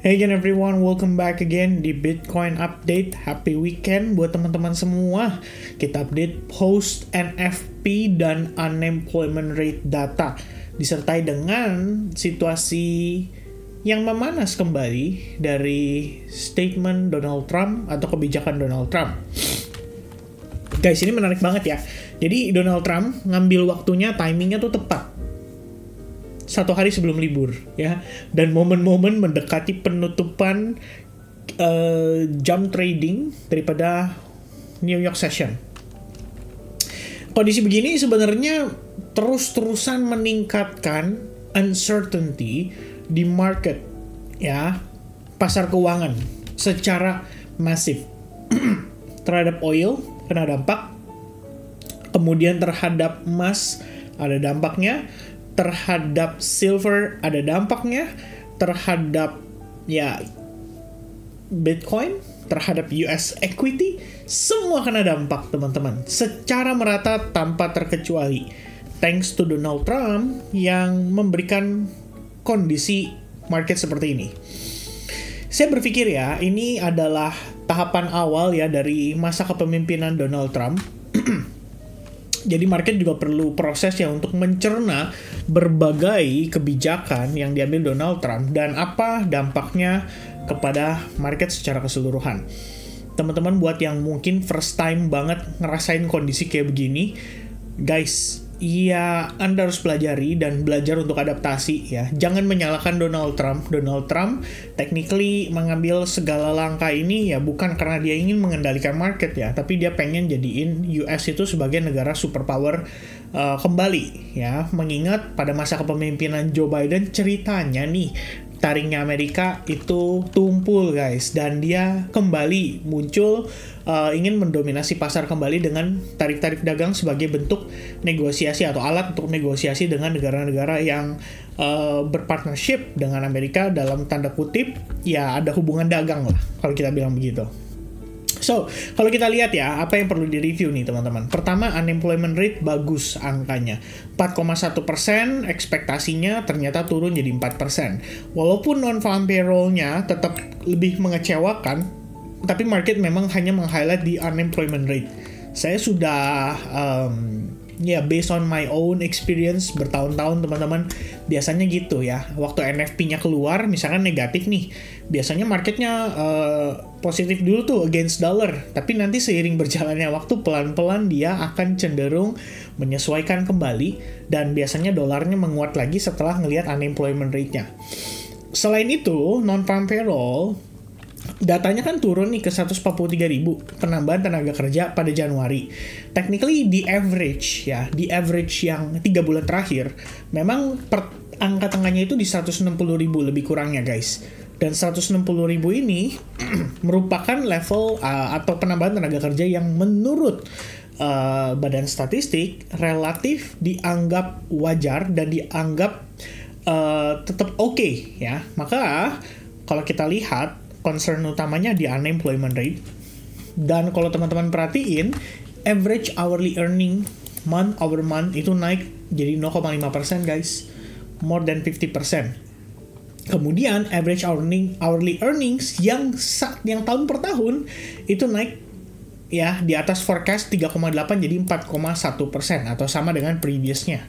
Hey again everyone, welcome back again di Bitcoin Update. Happy weekend buat teman-teman semua. Kita update post NFP dan unemployment rate data, disertai dengan situasi yang memanas kembali dari statement Donald Trump atau kebijakan Donald Trump. Guys, ini menarik banget ya. Jadi Donald Trump ngambil waktunya, timingnya tuh tepat. 1 hari sebelum libur ya, dan momen-momen mendekati penutupan jam trading daripada New York Session. Kondisi begini sebenarnya terus-terusan meningkatkan uncertainty di market ya, pasar keuangan secara masif. Terhadap oil kena dampak, kemudian terhadap emas ada dampaknya, terhadap silver ada dampaknya, terhadap ya Bitcoin, terhadap US equity, semua kena dampak teman-teman, secara merata tanpa terkecuali. Thanks to Donald Trump yang memberikan kondisi market seperti ini. Saya berpikir ya, ini adalah tahapan awal ya dari masa kepemimpinan Donald Trump. Jadi market juga perlu proses ya untuk mencerna berbagai kebijakan yang diambil Donald Trump dan apa dampaknya kepada market secara keseluruhan. Teman-teman buat yang mungkin first time banget ngerasain kondisi kayak begini, guys, ya Anda harus pelajari dan belajar untuk adaptasi ya. Jangan menyalahkan Donald Trump. Donald Trump technically mengambil segala langkah ini ya bukan karena dia ingin mengendalikan market ya, tapi dia pengen jadiin US itu sebagai negara superpower kembali ya. Mengingat pada masa kepemimpinan Joe Biden ceritanya nih, taringnya Amerika itu tumpul guys, dan dia kembali muncul ingin mendominasi pasar kembali dengan tarif-tarif dagang sebagai bentuk negosiasi atau alat untuk negosiasi dengan negara-negara yang berpartnership dengan Amerika, dalam tanda kutip ya ada hubungan dagang lah kalau kita bilang begitu. So, kalau kita lihat ya, apa yang perlu direview nih teman-teman. Pertama, unemployment rate bagus angkanya. 4,1%, ekspektasinya ternyata turun jadi 4%. Walaupun non-farm payroll-nya tetap lebih mengecewakan, tapi market memang hanya meng-highlight di unemployment rate. Saya sudah ya based on my own experience bertahun-tahun teman-teman, biasanya gitu ya, waktu NFP-nya keluar misalkan negatif nih, biasanya marketnya positif dulu tuh against dollar, tapi nanti seiring berjalannya waktu pelan-pelan dia akan cenderung menyesuaikan kembali, dan biasanya dolarnya menguat lagi setelah ngelihat unemployment rate-nya. Selain itu, non-farm payroll datanya kan turun nih ke 143.000 penambahan tenaga kerja pada Januari. Technically di average yang 3 bulan terakhir memang angka tengahnya itu di 160.000 lebih kurangnya guys. Dan 160.000 ini merupakan level atau penambahan tenaga kerja yang menurut Badan Statistik relatif dianggap wajar dan dianggap tetap oke ya. Maka kalau kita lihat, concern utamanya di unemployment rate. Dan kalau teman-teman perhatiin, average hourly earning month over month itu naik jadi 0,5% guys. More than 50%. Kemudian average hourly earnings yang tahun per tahun itu naik ya di atas forecast 3,8 jadi 4,1% atau sama dengan previousnya.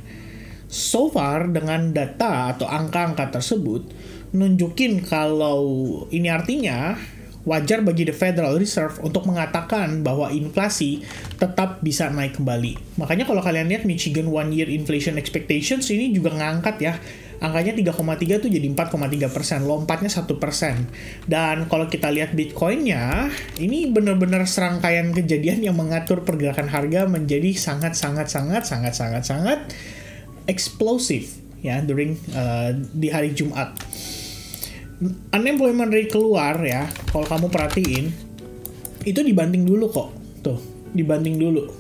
So far dengan data atau angka-angka tersebut nunjukin kalau ini artinya wajar bagi the Federal Reserve untuk mengatakan bahwa inflasi tetap bisa naik kembali. Makanya kalau kalian lihat Michigan One Year Inflation Expectations ini juga ngangkat ya. Angkanya 3,3 tuh jadi 4,3%, lompatnya 1%. Dan kalau kita lihat Bitcoin-nya, ini benar-benar serangkaian kejadian yang mengatur pergerakan harga menjadi sangat eksplosif ya di hari Jumat. Unemployment rate keluar ya, kalau kamu perhatiin itu dibanting dulu kok, tuh dibanting dulu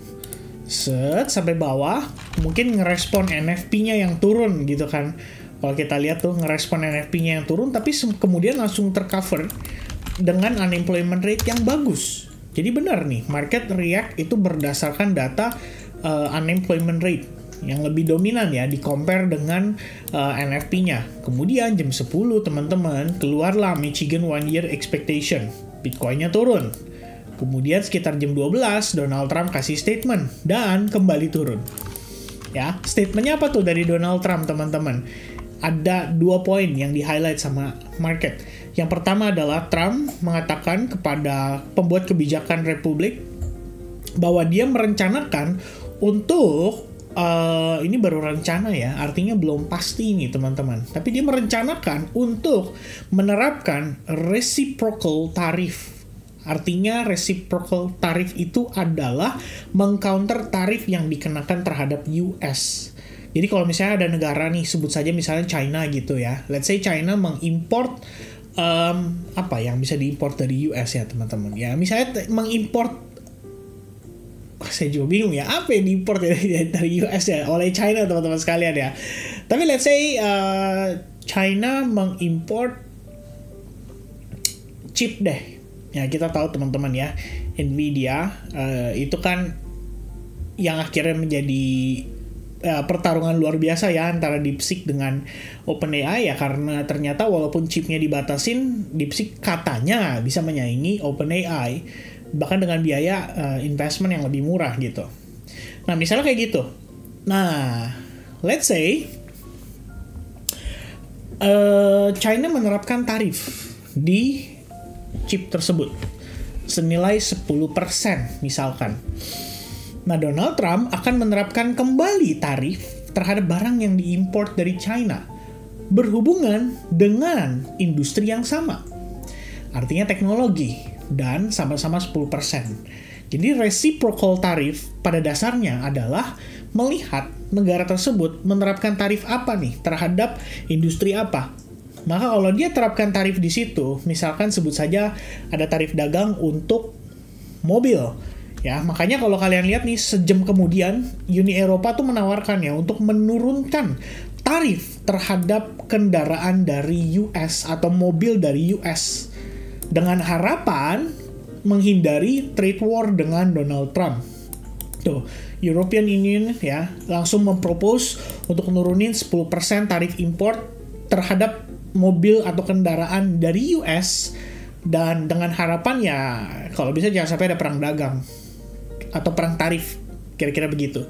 sampai bawah, mungkin ngerespon NFP-nya yang turun gitu kan. Kalau kita lihat tuh ngerespon NFP-nya yang turun, tapi kemudian langsung tercover dengan unemployment rate yang bagus. Jadi benar nih, market react itu berdasarkan data unemployment rate yang lebih dominan ya di compare dengan NFP-nya. Kemudian jam 10 teman-teman keluarlah Michigan One Year Expectation, Bitcoin-nya turun. Kemudian sekitar jam 12 Donald Trump kasih statement dan kembali turun. Ya, statementnya apa tuh dari Donald Trump teman-teman? Ada 2 poin yang di-highlight sama market. Yang pertama adalah Trump mengatakan kepada pembuat kebijakan Republik bahwa dia merencanakan untuk ini baru rencana ya, artinya belum pasti nih teman-teman. Tapi dia merencanakan untuk menerapkan reciprocal tarif. Artinya reciprocal tarif itu adalah mengcounter tarif yang dikenakan terhadap US. Jadi kalau misalnya ada negara nih, sebut saja misalnya China gitu ya. Let's say China mengimport apa yang bisa diimport dari US ya teman-teman. Ya misalnya mengimport, saya juga bingung ya, apa yang diimport dari US ya oleh China teman-teman sekalian ya. Tapi let's say China mengimport chip deh. Ya kita tahu teman-teman ya, Nvidia itu kan yang akhirnya menjadi pertarungan luar biasa ya antara DeepSeek dengan OpenAI ya, karena ternyata walaupun chipnya dibatasin, DeepSeek katanya bisa menyaingi OpenAI bahkan dengan biaya investment yang lebih murah gitu. Nah misalnya kayak gitu. Nah let's say China menerapkan tarif di chip tersebut senilai 10% misalkan. Nah, Donald Trump akan menerapkan kembali tarif terhadap barang yang diimport dari China berhubungan dengan industri yang sama. Artinya teknologi dan sama-sama 10%. Jadi reciprocal tarif pada dasarnya adalah melihat negara tersebut menerapkan tarif apa nih terhadap industri apa. Maka kalau dia terapkan tarif di situ, misalkan sebut saja ada tarif dagang untuk mobil, ya makanya kalau kalian lihat nih sejam kemudian Uni Eropa tuh menawarkan ya untuk menurunkan tarif terhadap kendaraan dari US atau mobil dari US dengan harapan menghindari trade war dengan Donald Trump. Tuh, European Union ya langsung mempropose untuk nurunin 10% tarif import terhadap mobil atau kendaraan dari US, dan dengan harapan ya kalau bisa jangan sampai ada perang dagang atau perang tarif, kira-kira begitu.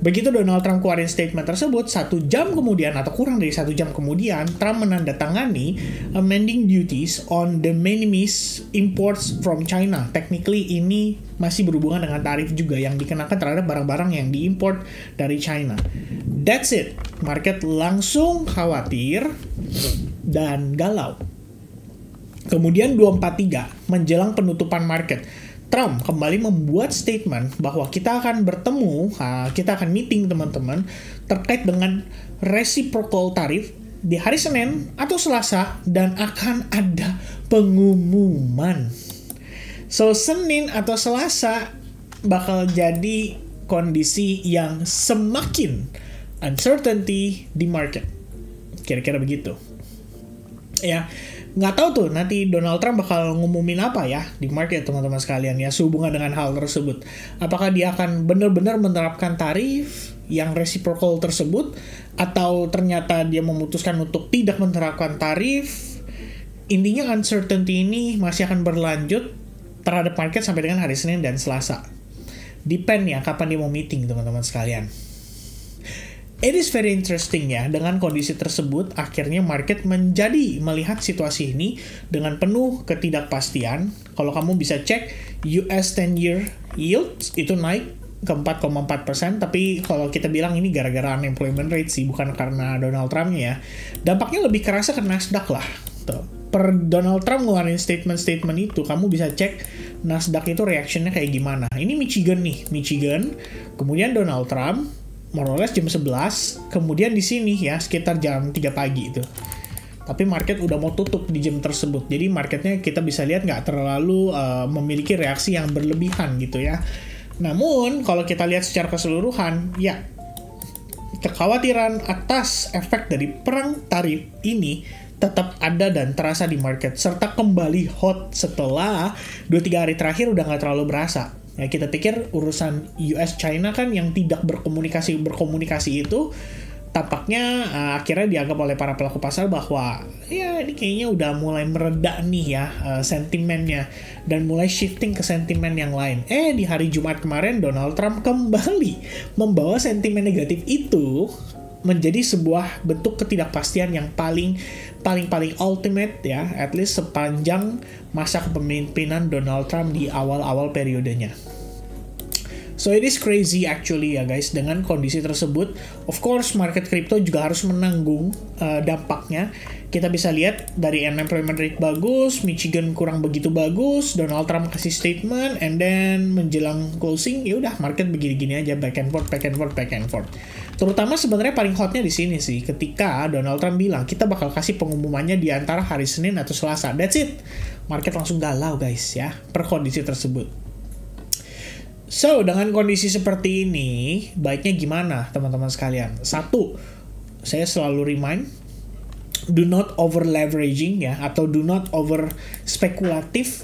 Begitu Donald Trump keluarin statement tersebut, 1 jam kemudian atau kurang dari 1 jam kemudian Trump menandatangani amending duties on de minimis imports from China. Technically ini masih berhubungan dengan tarif juga yang dikenakan terhadap barang-barang yang diimport dari China. That's it. Market langsung khawatir dan galau. Kemudian 243 menjelang penutupan market, Trump kembali membuat statement bahwa kita akan bertemu, kita akan meeting teman-teman terkait dengan reciprocal tarif di hari Senin atau Selasa dan akan ada pengumuman. So Senin atau Selasa bakal jadi kondisi yang semakin uncertainty di market. Kira-kira begitu. Ya, nggak tahu tuh nanti Donald Trump bakal ngumumin apa ya di market teman-teman sekalian ya sehubungan dengan hal tersebut. Apakah dia akan benar-benar menerapkan tarif yang reciprocal tersebut atau ternyata dia memutuskan untuk tidak menerapkan tarif? Intinya uncertainty ini masih akan berlanjut terhadap market sampai dengan hari Senin dan Selasa. Depend ya kapan dia mau meeting teman-teman sekalian. It is very interesting ya, dengan kondisi tersebut akhirnya market menjadi melihat situasi ini dengan penuh ketidakpastian. Kalau kamu bisa cek US 10-year yield itu naik ke 4,4%, tapi kalau kita bilang ini gara-gara unemployment rate sih, bukan karena Donald Trump-nya ya. Dampaknya lebih kerasa ke Nasdaq lah. Tuh. Per Donald Trump ngeluarin statement-statement itu, kamu bisa cek Nasdaq itu reactionnya kayak gimana. Ini Michigan nih, Michigan, kemudian Donald Trump, more or less jam 11, kemudian di sini ya sekitar jam 3 pagi itu. Tapi market udah mau tutup di jam tersebut. Jadi marketnya kita bisa lihat nggak terlalu memiliki reaksi yang berlebihan gitu ya. Namun kalau kita lihat secara keseluruhan, ya kekhawatiran atas efek dari perang tarif ini tetap ada dan terasa di market. Serta kembali hot setelah 2-3 hari terakhir udah nggak terlalu berasa. Ya, kita pikir urusan US China kan yang tidak berkomunikasi itu tampaknya akhirnya dianggap oleh para pelaku pasar bahwa ya ini kayaknya udah mulai mereda nih ya sentimennya, dan mulai shifting ke sentimen yang lain. Di hari Jumat kemarin Donald Trump kembali membawa sentimen negatif itu menjadi sebuah bentuk ketidakpastian yang paling ultimate ya, at least sepanjang masa kepemimpinan Donald Trump di awal-awal periodenya. So it is crazy actually ya guys, dengan kondisi tersebut. Of course market crypto juga harus menanggung dampaknya. Kita bisa lihat dari unemployment rate bagus, Michigan kurang begitu bagus, Donald Trump kasih statement, and then menjelang closing ya udah market begini-gini aja, back and forth. Terutama sebenarnya paling hotnya di sini sih, ketika Donald Trump bilang kita bakal kasih pengumumannya di antara hari Senin atau Selasa. That's it. Market langsung galau guys ya, per kondisi tersebut. So, dengan kondisi seperti ini, baiknya gimana teman-teman sekalian? Satu, saya selalu remind, do not over leveraging ya, atau do not over spekulatif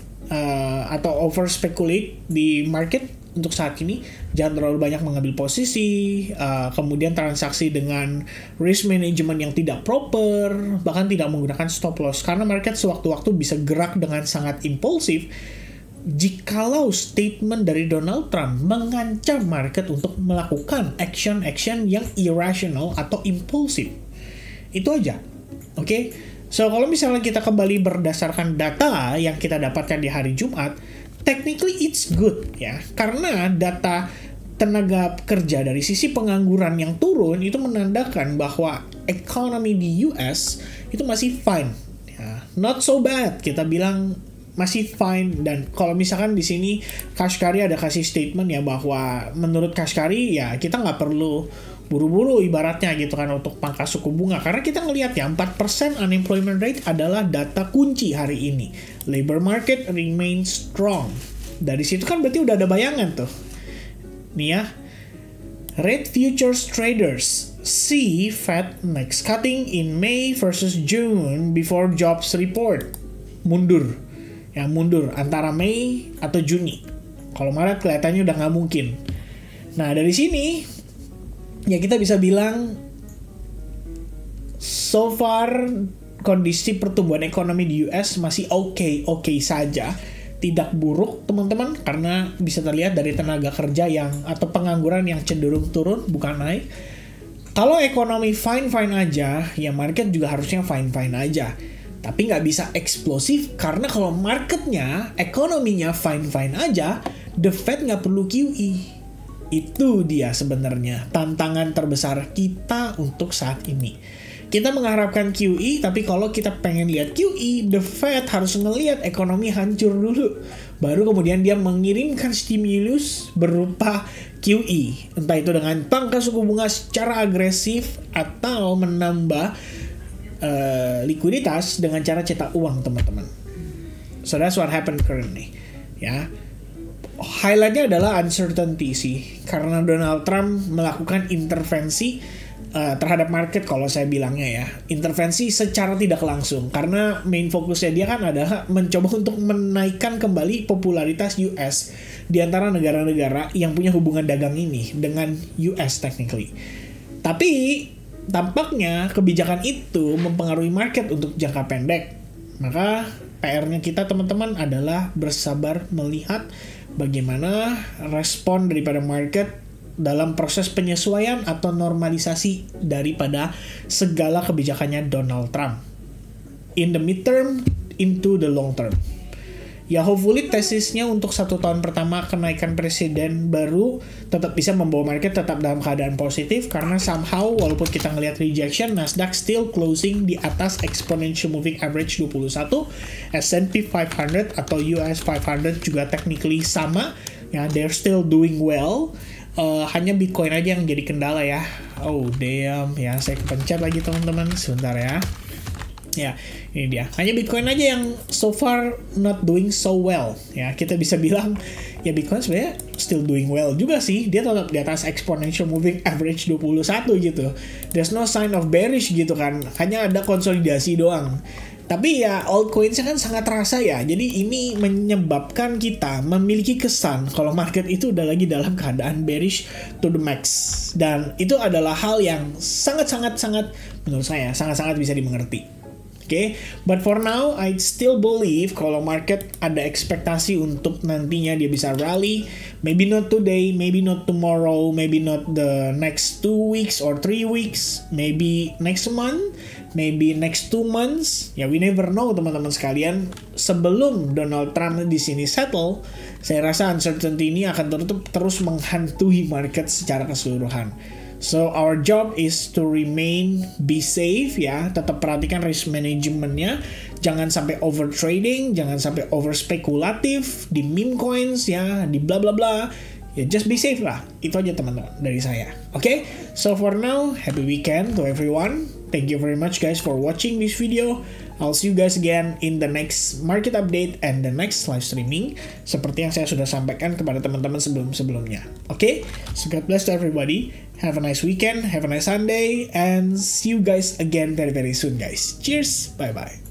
atau over speculate di market untuk saat ini. Jangan terlalu banyak mengambil posisi, kemudian transaksi dengan risk management yang tidak proper, bahkan tidak menggunakan stop loss, karena market sewaktu-waktu bisa gerak dengan sangat impulsif jikalau statement dari Donald Trump mengancam market untuk melakukan action-action yang irrational atau impulsif. Itu aja. Oke? So, kalau misalnya kita kembali berdasarkan data yang kita dapatkan di hari Jumat, technically it's good ya. Karena data tenaga kerja dari sisi pengangguran yang turun itu menandakan bahwa ekonomi di US itu masih fine. Ya. Not so bad, kita bilang masih fine. Dan kalau misalkan di sini Kashkari ada kasih statement ya, bahwa menurut Kashkari ya kita nggak perlu buru-buru ibaratnya gitu kan untuk pangkas suku bunga, karena kita ngelihat ya 4% unemployment rate adalah data kunci hari ini. Labor market remains strong. Dari situ kan berarti udah ada bayangan tuh nih ya. Rate futures traders see Fed next cutting in May versus June before jobs report. Mundur antara Mei atau Juni. Kalau Maret kelihatannya udah nggak mungkin. Nah, dari sini ya kita bisa bilang so far kondisi pertumbuhan ekonomi di US masih oke saja, tidak buruk teman-teman, karena bisa terlihat dari tenaga kerja yang atau pengangguran yang cenderung turun bukan naik. Kalau ekonomi fine aja, ya market juga harusnya fine aja. Tapi nggak bisa eksplosif, karena kalau marketnya, ekonominya fine aja, the Fed nggak perlu QE. Itu dia sebenarnya tantangan terbesar kita untuk saat ini. Kita mengharapkan QE, tapi kalau kita pengen lihat QE, the Fed harus ngelihat ekonomi hancur dulu. Baru kemudian dia mengirimkan stimulus berupa QE. Entah itu dengan pangkas suku bunga secara agresif, atau menambah likuiditas dengan cara cetak uang, teman-teman. So that's what happened currently. Ya, highlightnya adalah uncertainty sih, karena Donald Trump melakukan intervensi terhadap market, kalau saya bilangnya ya, intervensi secara tidak langsung, karena main fokusnya dia kan adalah mencoba untuk menaikkan kembali popularitas US di antara negara-negara yang punya hubungan dagang ini dengan US technically. Tapi tampaknya kebijakan itu mempengaruhi market untuk jangka pendek. Maka PR-nya kita teman-teman adalah bersabar melihat bagaimana respon daripada market dalam proses penyesuaian atau normalisasi daripada segala kebijakannya Donald Trump. In the midterm, into the long term. Ya hopefully tesisnya untuk 1 tahun pertama kenaikan presiden baru tetap bisa membawa market tetap dalam keadaan positif, karena somehow walaupun kita ngelihat rejection, Nasdaq still closing di atas exponential moving average 21, S&P 500 atau US 500 juga technically sama ya, they're still doing well. Hanya Bitcoin aja yang jadi kendala ya. Oh damn ya, saya kepencet lagi teman-teman, sebentar ya. Ya, ini dia. Hanya Bitcoin aja yang so far not doing so well. Ya, kita bisa bilang ya Bitcoin sebenarnya still doing well juga sih. Dia tetap di atas exponential moving average 21 gitu. There's no sign of bearish gitu kan. Hanya ada konsolidasi doang. Tapi ya altcoins-nya kan sangat terasa ya. Jadi ini menyebabkan kita memiliki kesan kalau market itu udah lagi dalam keadaan bearish to the max. Dan itu adalah hal yang sangat-sangat menurut saya sangat-sangat bisa dimengerti. Oke, but for now I still believe kalau market ada ekspektasi untuk nantinya dia bisa rally, maybe not today, maybe not tomorrow, maybe not the next 2 weeks or 3 weeks, maybe next month, maybe next 2 months. Ya, we never know teman-teman sekalian. Sebelum Donald Trump di sini settle, saya rasa uncertainty ini akan terus menghantui market secara keseluruhan. So our job is to be safe ya, tetap perhatikan risk manajemennya, jangan sampai over trading, jangan sampai over spekulatif di meme coins ya, di bla bla bla. Ya just be safe lah. Itu aja teman-teman dari saya. Oke? So for now, happy weekend to everyone. Thank you very much guys for watching this video. I'll see you guys again in the next market update and the next live streaming. Seperti yang saya sudah sampaikan kepada teman-teman sebelum-sebelumnya. Oke? So God bless to everybody. Have a nice weekend, have a nice Sunday, and see you guys again very soon guys. Cheers, bye-bye.